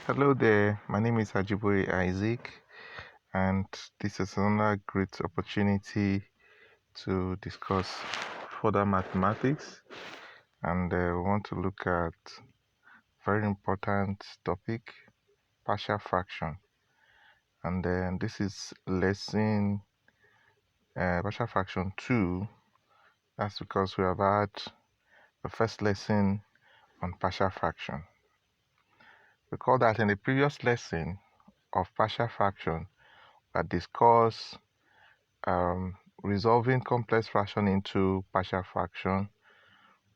Hello there, my name is Ajiboye Isaac, and this is another great opportunity to discuss further mathematics. And we want to look at very important topic, partial fraction. And then this is lesson partial fraction 2. That's because we have had the first lesson on partial fraction. Recall that in the previous lesson of partial fraction, I discussed resolving complex fraction into partial fraction,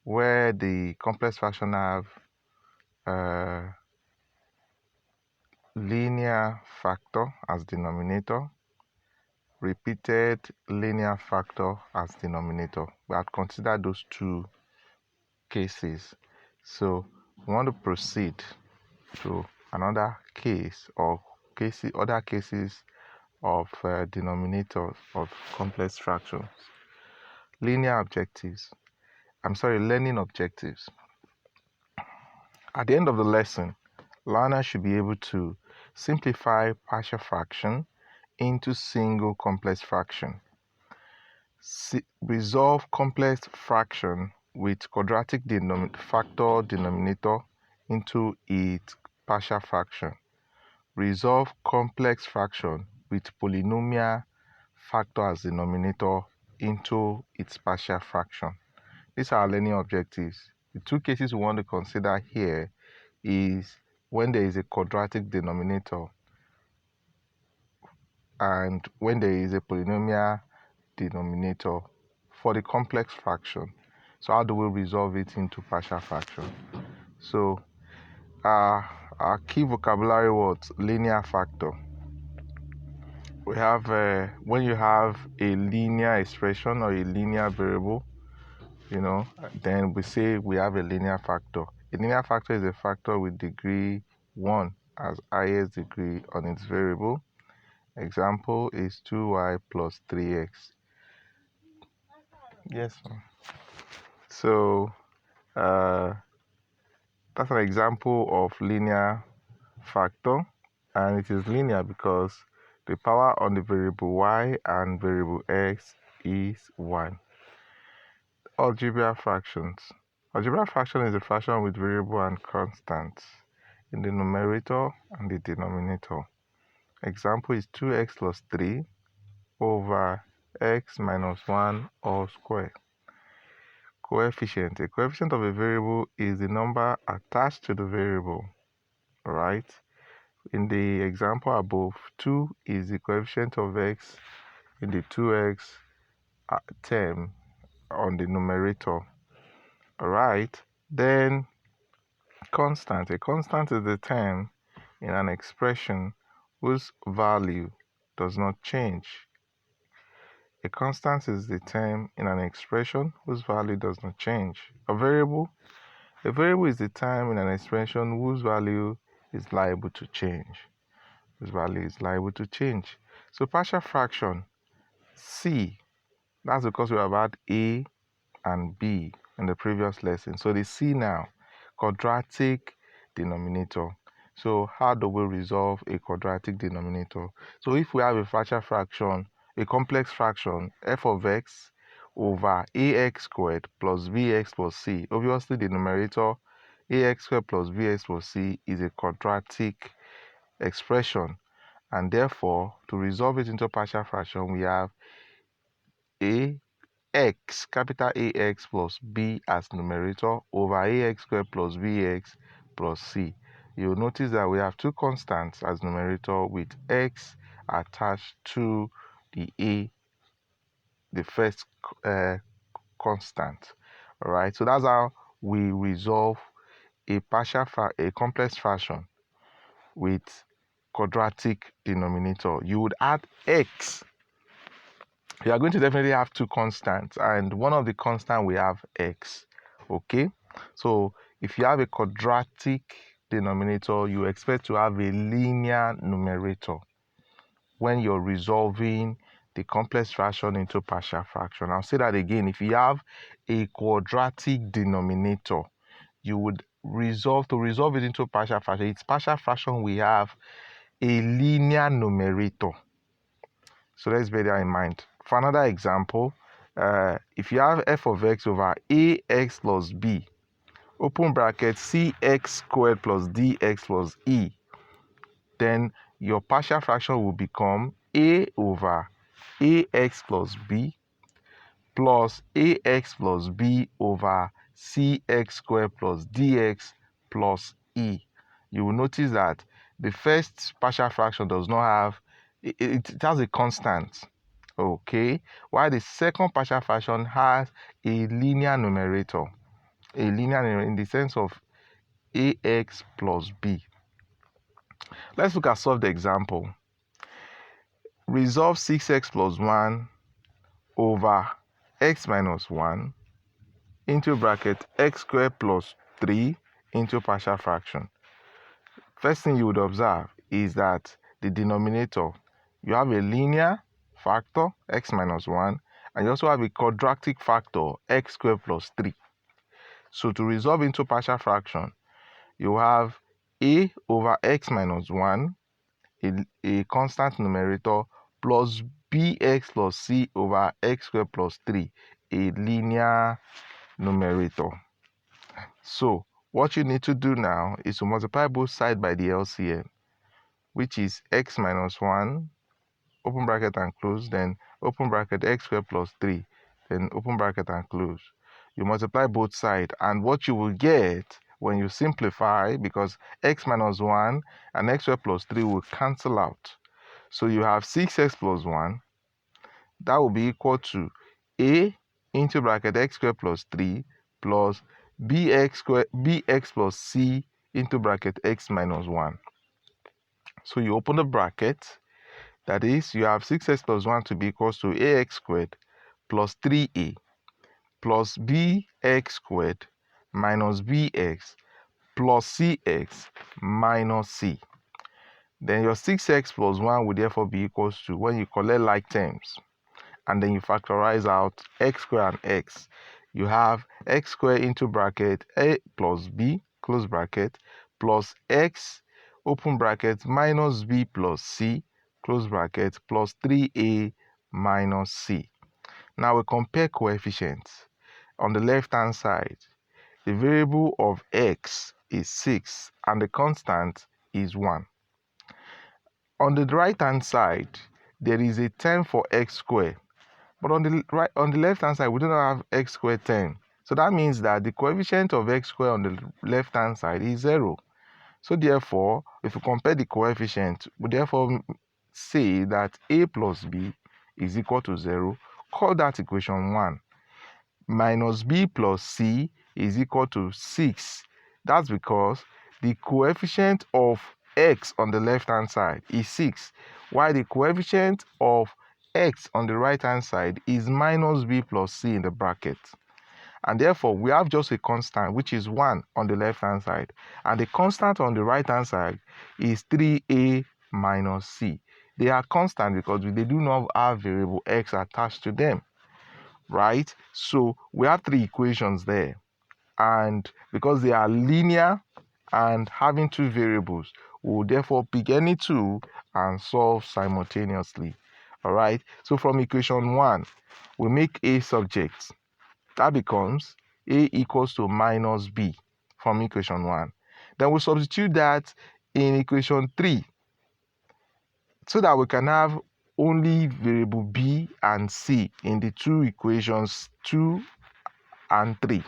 where the complex fraction have linear factor as denominator, repeated linear factor as denominator. We have considered those two cases. So we want to proceed to another case or other cases of denominators of complex fractions. Learning objectives. At the end of the lesson, learners should be able to simplify partial fraction into single complex fraction. Resolve complex fraction with quadratic factor denominator into its partial fraction. Resolve complex fraction with polynomial factor as denominator into its partial fraction. These are our learning objectives. The two cases we want to consider here is when there is a quadratic denominator and when there is a polynomial denominator for the complex fraction. So how do we resolve it into partial fraction? So our key vocabulary words: linear factor. We have when you have a linear expression or a linear variable, then we say we have a linear factor. A linear factor is a factor with degree 1 as highest degree on its variable. Example is 2y plus 3x. Yes, ma'am. So that's an example of linear factor, and it is linear because the power on the variable y and variable x is 1. Algebra fractions. Algebra fraction is a fraction with variable and constants in the numerator and the denominator. Example is 2x plus 3 over x minus 1 all square. Coefficient. A coefficient of a variable is the number attached to the variable, right? In the example above, 2 is the coefficient of x in the 2x term on the numerator. Alright, then constant. A constant is the term in an expression whose value does not change. A constant is the term in an expression whose value does not change. A variable is the term in an expression whose value is liable to change. So partial fraction, C, that's because we have had A and B in the previous lesson. So the C now, quadratic denominator. So how do we resolve a quadratic denominator? So if we have a partial fraction, a complex fraction, f of x over ax squared plus bx plus c, obviously the numerator ax squared plus bx plus c is a quadratic expression, and therefore to resolve it into partial fraction we have ax, capital AX plus b as numerator over ax squared plus bx plus c. You'll notice that we have two constants as numerator with x attached to the first constant. All right, so that's how we resolve a complex fraction with quadratic denominator. You would add x. You are going to definitely have two constants, and one of the constant we have x. Okay, so if you have a quadratic denominator, you expect to have a linear numerator when you're resolving the complex fraction into partial fraction. I'll say that again. If you have a quadratic denominator, you would resolve it into partial fraction. It's partial fraction, we have a linear numerator. So let's bear that in mind. For another example, if you have f of x over ax plus b, open bracket cx squared plus dx plus e, then your partial fraction will become a over ax plus b plus ax plus b over cx squared plus dx plus e. You will notice that the first partial fraction does not have, it has a constant, okay, while the second partial fraction has a linear numerator, in the sense of ax plus b. Let's look at solved example. Resolve 6x plus 1 over x minus 1 into bracket x squared plus 3 into partial fraction. First thing you would observe is that the denominator, you have a linear factor, x minus 1, and you also have a quadratic factor, x squared plus 3. So to resolve into partial fraction, you have a over x minus 1, a constant numerator, plus bx plus c over x squared plus 3, a linear numerator. So what you need to do now is to multiply both sides by the LCM, which is x minus 1, open bracket and close, then open bracket x squared plus 3, then open bracket and close. You multiply both sides, and what you will get when you simplify, because x minus 1 and x squared plus 3 will cancel out. So you have 6x plus 1, that will be equal to a into bracket x squared plus 3 plus bx plus c into bracket x minus 1. So you open the bracket, that is, you have 6x plus 1 to be equals to ax squared plus 3a plus bx squared minus bx plus cx minus c. Then your 6x plus 1 will therefore be equals to, when you collect like terms, and then you factorize out x squared and x, you have x squared into bracket a plus b, close bracket, plus x, open bracket, minus b plus c, close bracket, plus 3a minus c. Now we compare coefficients. On the left hand side, the variable of x is 6 and the constant is 1. On the right hand side, there is a term for x squared, but on the left hand side, we do not have x squared term. So that means that the coefficient of x squared on the left hand side is 0. So therefore, if we compare the coefficient, we therefore say that a plus b is equal to 0. Call that equation 1. Minus b plus c is equal to 6. That's because the coefficient of x on the left hand side is 6, while the coefficient of x on the right hand side is minus b plus c in the bracket. And therefore, we have just a constant, which is 1 on the left hand side, and the constant on the right hand side is 3a minus c. They are constant because they do not have variable x attached to them, right? So we have 3 equations there, and because they are linear and having 2 variables, we will therefore pick any 2 and solve simultaneously. All right, so from equation 1, we make a subject. That becomes a equals to minus b from equation 1. Then we substitute that in equation 3 so that we can have only variable b and c in the 2 equations 2 and 3.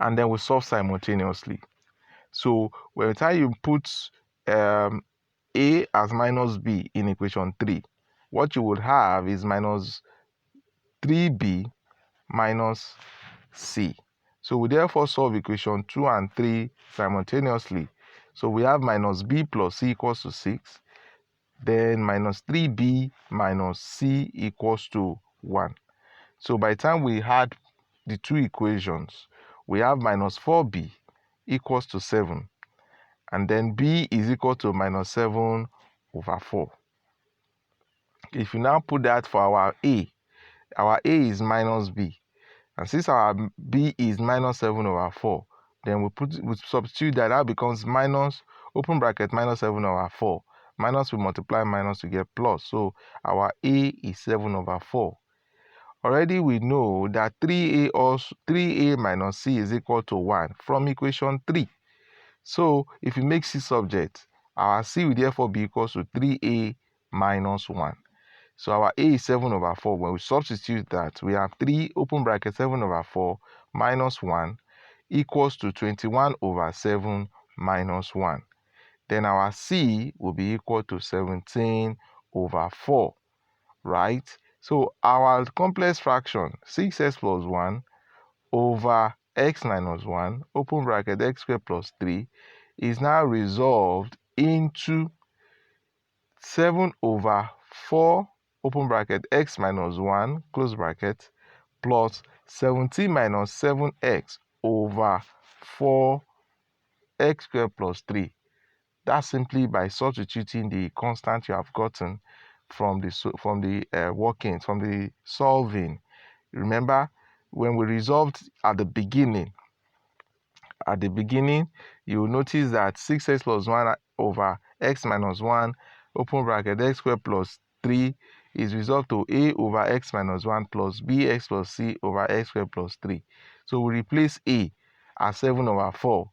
And then we solve simultaneously. So by the time you put a as minus b in equation 3, what you would have is minus 3b minus c. So we therefore solve equation 2 and 3 simultaneously. So we have minus b plus c equals to 6, then minus 3b minus c equals to 1. So by the time we had the 2 equations, we have minus 4b equals to 7, and then b is equal to minus 7 over 4. If you now put that for our a is minus b, and since our b is minus 7 over 4, Then we substitute that. That becomes minus, open bracket, minus 7 over 4. Minus, we multiply minus to get plus. So our A is 7 over 4. Already we know that 3A minus C is equal to 1 from equation 3. So if we make C subject, our C will therefore be equal to 3A minus 1. So our A is 7 over 4. When we substitute that, we have 3, open bracket, 7 over 4 minus 1 equals to 21 over 7 minus 1. Then our C will be equal to 17 over 4, right? So our complex fraction, 6x plus 1 over x minus 1, open bracket, x squared plus 3, is now resolved into 7 over 4, open bracket, x minus 1, close bracket, plus 17 minus 7x over 4 x squared plus 3. That's simply by substituting the constant you have gotten from the workings, from the solving. Remember, when we resolved at the beginning, you will notice that 6x plus 1 over x minus 1, open bracket, x squared plus 3 is resolved to a over x minus 1 plus bx plus c over x squared plus 3. So we replace a as 7 over 4,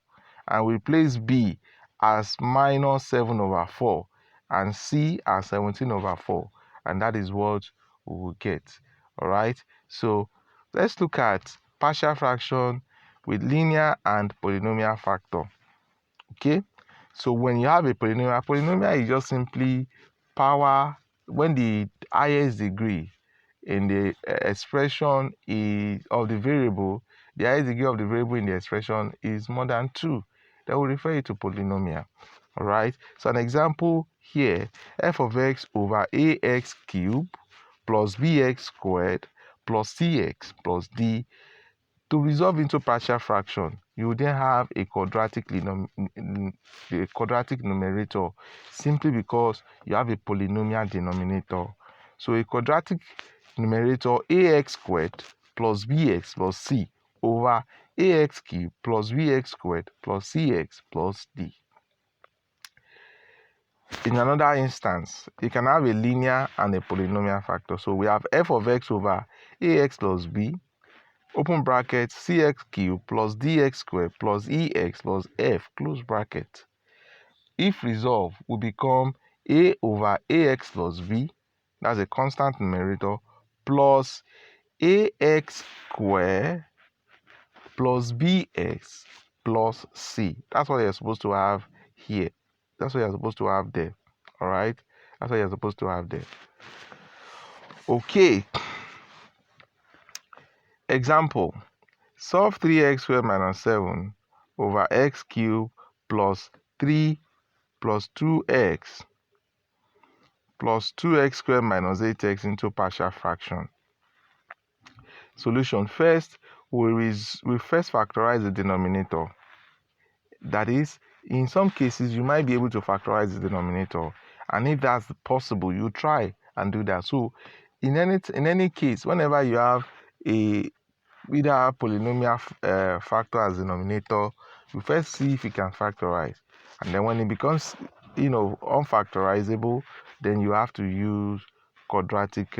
and we replace b as minus 7 over 4, and c as 17 over 4. And that is what we will get. All right. So let's look at partial fraction with linear and polynomial factor. Okay, so when you have a polynomial is just simply power when the highest degree in the expression is of the variable, the highest degree of the variable in the expression is more than 2. That will refer you to polynomial. All right, so an example here, f of x over ax cubed plus bx squared plus cx plus d. To resolve into partial fraction, you then have a quadratic numerator, simply because you have a polynomial denominator. So a quadratic numerator, ax squared plus bx plus c over ax cubed plus bx squared plus cx plus d. In another instance, you can have a linear and a polynomial factor. So we have f of x over ax plus b, open bracket, cx cubed plus dx squared plus ex plus f, close bracket. If resolved, will become a over ax plus b, that's a constant numerator, plus ax squared plus bx plus c. That's what you're supposed to have here. That's what you're supposed to have there. All right? That's what you're supposed to have there. Okay. Example. Solve 3x squared minus 7 over x cubed plus 3 plus 2x plus 2x squared minus 8x into partial fraction. Solution. First, we first factorize the denominator. That is, in some cases, you might be able to factorize the denominator. And if that's possible, you try and do that. So in any case, whenever you have either polynomial factor as denominator, you first see if you can factorize, and then when it becomes unfactorizable, then you have to use quadratic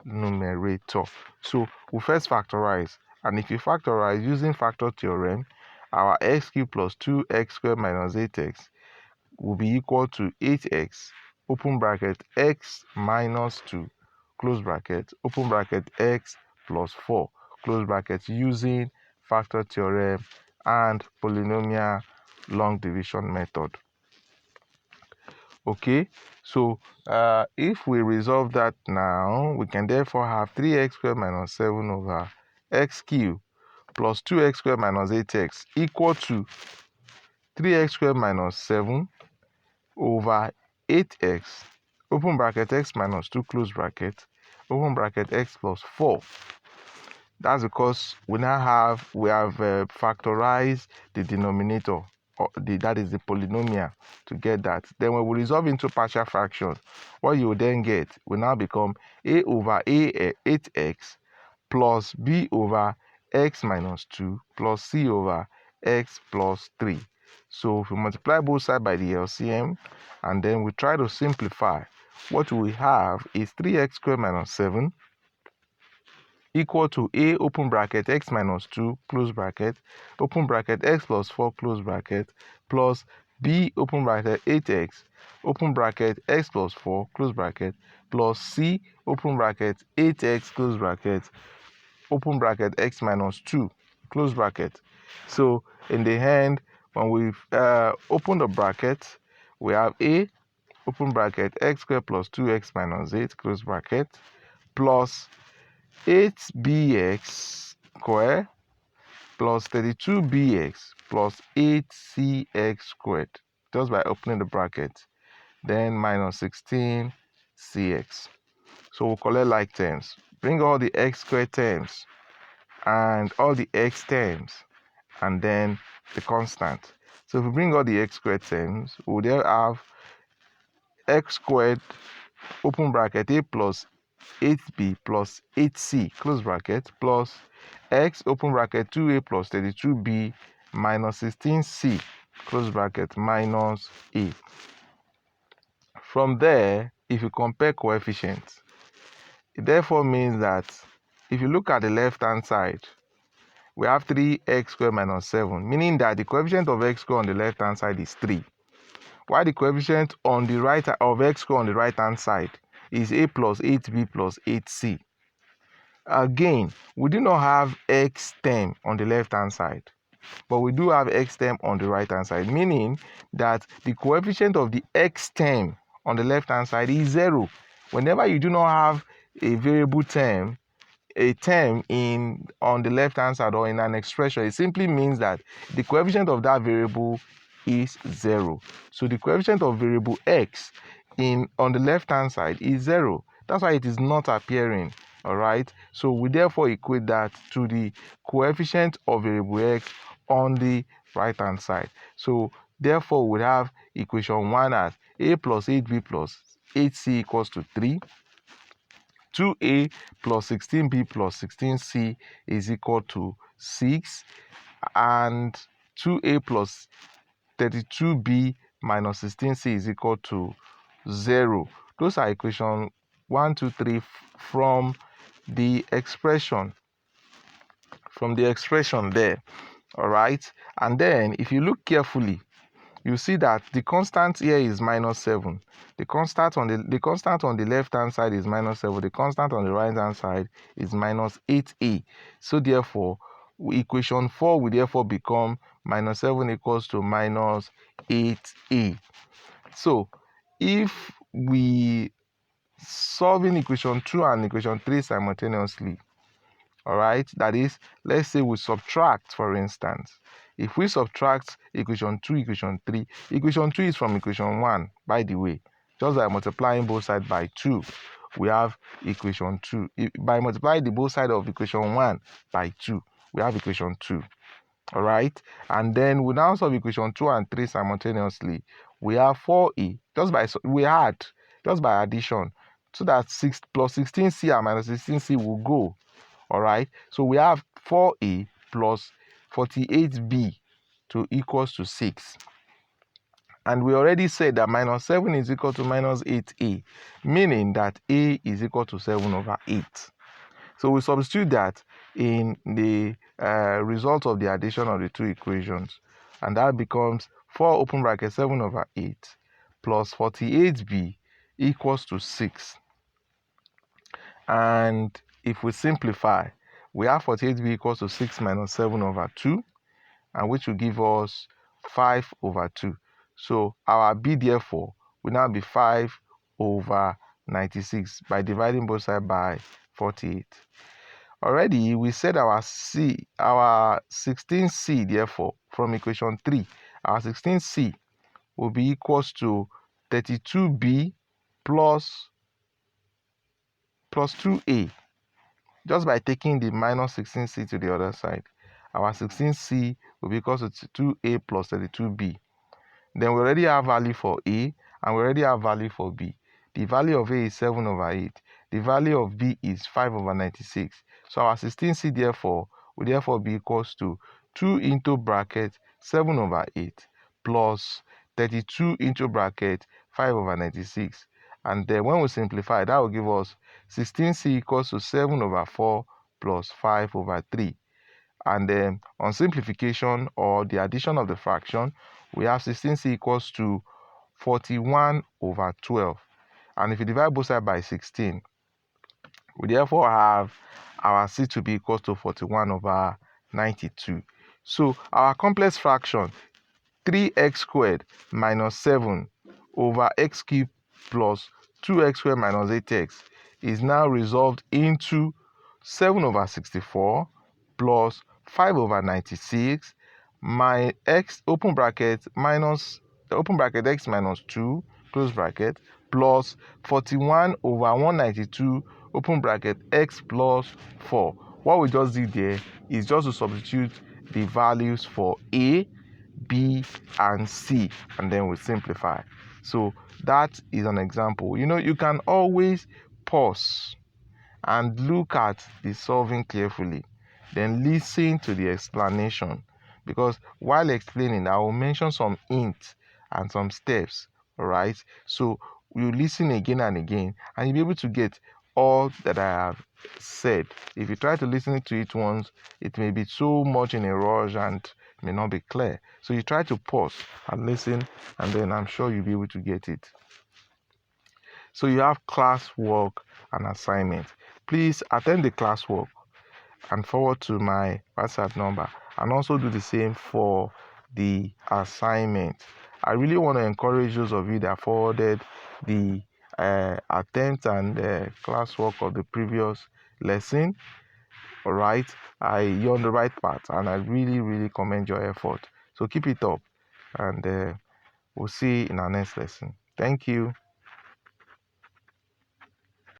numerator. So we first factorize, and if you factorize using factor theorem, our x cubed plus 2x squared minus 8x will be equal to 8x, open bracket, x minus 2, close bracket, open bracket, x plus 4, close bracket, using factor theorem and polynomial long division method. Okay, so if we resolve that now, we can therefore have 3x squared minus 7 over x cubed plus 2x squared minus 8x equal to 3x squared minus 7 over 8x, open bracket, x minus 2, close bracket, open bracket, x plus 4. That's because we have factorized the denominator, that is the polynomial, to get that. Then when we resolve into partial fractions, what you will then get will now become a over 8x plus b over x minus 2 plus c over x plus 3. So if we multiply both sides by the LCM and then we try to simplify, what we have is 3x squared minus 7 equal to a open bracket x minus 2 close bracket open bracket x plus 4 close bracket plus b open bracket 8x open bracket x plus 4 close bracket plus c open bracket 8x close bracket open bracket x minus 2 close bracket. So in the end, when we open the bracket, we have a open bracket x squared plus 2x minus 8 close bracket plus 8bx squared plus 32bx plus 8cx squared, just by opening the bracket, then minus 16cx. So we'll collect like terms. Bring all the x squared terms and all the x terms and then the constant. So if we bring all the x squared terms, we'll then have x squared open bracket a plus 8b plus 8c close bracket plus x open bracket 2a plus 32b minus 16c close bracket minus a. From there, if you compare coefficients, it therefore means that if you look at the left hand side, we have 3x squared minus 7, meaning that the coefficient of x squared on the left hand side is 3, while the coefficient on the right of x squared on the right hand side is a plus 8b plus 8c. Again, we do not have x term on the left hand side, but we do have x term on the right hand side, meaning that the coefficient of the x term on the left hand side is 0. Whenever you do not have a variable term, a term on the left hand side or in an expression, it simply means that the coefficient of that variable is 0. So the coefficient of variable x on the left hand side is 0. That's why it is not appearing. All right, so we therefore equate that to the coefficient of variable x on the right hand side. So therefore we have equation 1 as a plus 8b plus 8c equals to 3. 2a plus 16b plus 16c is equal to 6, and 2a plus 32b minus 16c is equal to 0. Those are equation 1, 2, 3 from the expression there. All right, and then if you look carefully, you see that the constant here is minus 7. The constant on the left hand side is minus 7. The constant on the right hand side is minus 8a. So therefore, equation 4 will therefore become minus 7 equals to minus 8a. So if we solving equation 2 and equation 3 simultaneously, all right, that is, let's say we subtract, for instance. If we subtract equation 2, equation 3, equation 2 is from equation 1, by the way. Just by multiplying both sides by 2, we have equation 2. By multiplying the both sides of equation 1 by 2, we have equation 2. All right, and then we now solve equation 2 and 3 simultaneously. We have 4a, just by addition, so that 6 plus 16c and minus 16c will go. All right, so we have 4a plus 48b to equals to 6. And we already said that minus 7 is equal to minus 8a, meaning that a is equal to 7 over 8. So we substitute that in the result of the addition of the two equations, and that becomes 4 open bracket 7 over 8 plus 48b equals to 6. And if we simplify, we have 48b equals to 6 minus 7 over 2, and which will give us 5 over 2. So our b therefore will now be 5 over 96 by dividing both sides by 48. Already we said our 16c therefore from equation 3, our 16c will be equals to 32b plus 2a, just by taking the minus 16c to the other side. Our 16c will be equal to 2a plus 32b. Then we already have value for a and we already have value for b. The value of a is 7 over 8. The value of b is 5 over 96. So our 16c therefore will therefore be equals to 2 into bracket 7 over 8 plus 32 into bracket 5 over 96. And then when we simplify, that will give us 16c equals to 7 over 4 plus 5 over 3. And then on simplification or the addition of the fraction, we have 16c equals to 41 over 12. And if you divide both sides by 16, we therefore have our c to be equals to 41 over 92. So our complex fraction 3x squared minus 7 over x cubed plus 2x squared minus 8x is now resolved into 7 over 64 plus 5 over 96 my x open bracket minus open bracket x minus 2 close bracket plus 41 over 192 open bracket x plus 4. What we just did there is just to substitute the values for a, b, and c, and then we simplify. So that is an example. You can always pause and look at the solving carefully, then listen to the explanation, because while explaining I will mention some hints and some steps. All right, so you listen again and again and you'll be able to get all that I have said. If you try to listen to it once, it may be so much in a rush and may not be clear. So you try to pause and listen, and then I'm sure you'll be able to get it. So you have classwork and assignment. Please attend the classwork and forward to my WhatsApp number, and also do the same for the assignment. I really want to encourage those of you that forwarded the attempt and classwork of the previous lesson. All right, you're on the right path, and I really commend your effort. So keep it up, and we'll see you in our next lesson. Thank you.